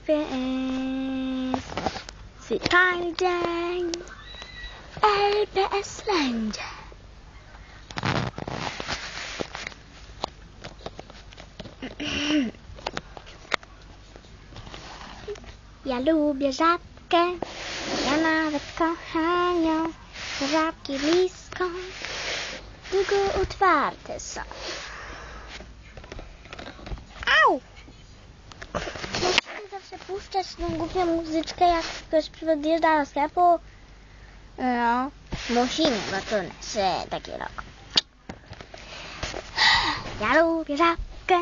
LPS. Sypialny dzień. LPS będzie. Ja lubię żabkę, ja nawet kocham ją. Żabki blisko, długo otwarte są. Au! Musimy zawsze puszczać tą głupią muzyczkę, jak ktoś podjeżdża do sklepu. No, musimy, bo to nasze takie rok. Ja lubię żabkę,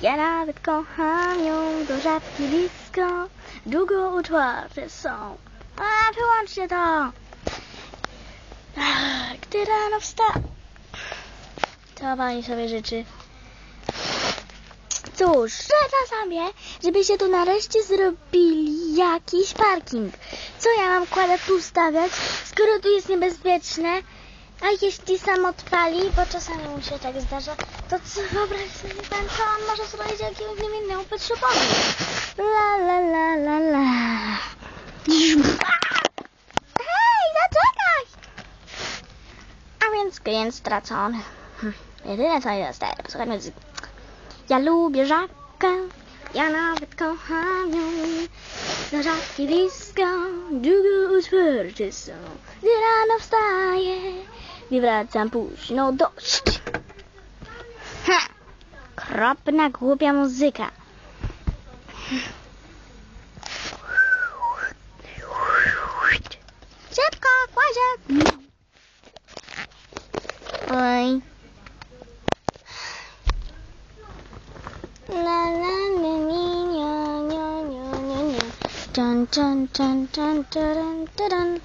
ja nawet kocham ją. Do żabki blisko, długo otwarte są. A, wyłączcie to! Gdy rano co pani sobie życzy? Cóż, życzę sobie, żebyście tu nareszcie zrobili jakiś parking. Co ja mam kładę tu stawiać, skoro tu jest niebezpieczne? A jeśli sam odpali, bo czasami mu się tak zdarza, to co, wyobraź sobie pan, co on może zrobić jakiemuś niewinnemu pet shopowi? La la la la la. Hej, zaczekaj! A więc klient stracony. Jedyne co mi zostaje, posłuchaj muzyki. Ja lubię żabkę, ja nawet kocham ją. Do żabki blisko, długo otwarte są. Gdy rano wstaję, gdy wracam późno dość. Kropna głupia muzyka. Szybko, kładzie. Oj. La la la ni nio nio nio nio nio. Dun dun dun dun dun dun.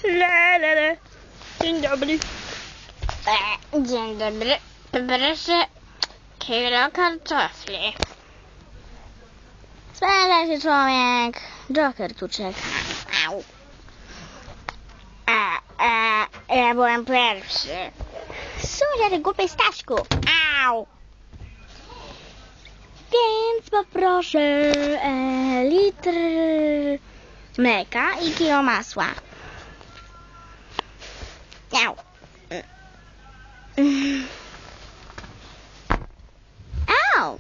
La la la. Dzień dobry. Dzień dobry. Proszę kilo kartofli. Spędza się człowiek. Joker tu czeka. Au. Ja byłem pierwszy. Słuchaj, ty głupi Staśku. Au. Więc poproszę litr mleka i kilo masła. Au. Au.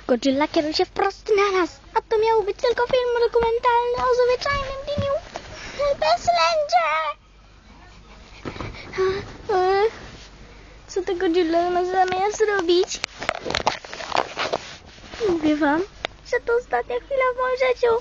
Godzilla kieruje się wprost na nas, a to miał być tylko film dokumentalny o zwyczajnym dniu bez lędzie. Co ta Godzilla ma zamiar zrobić? Mówię wam, że to ostatnia chwila w moim życiu.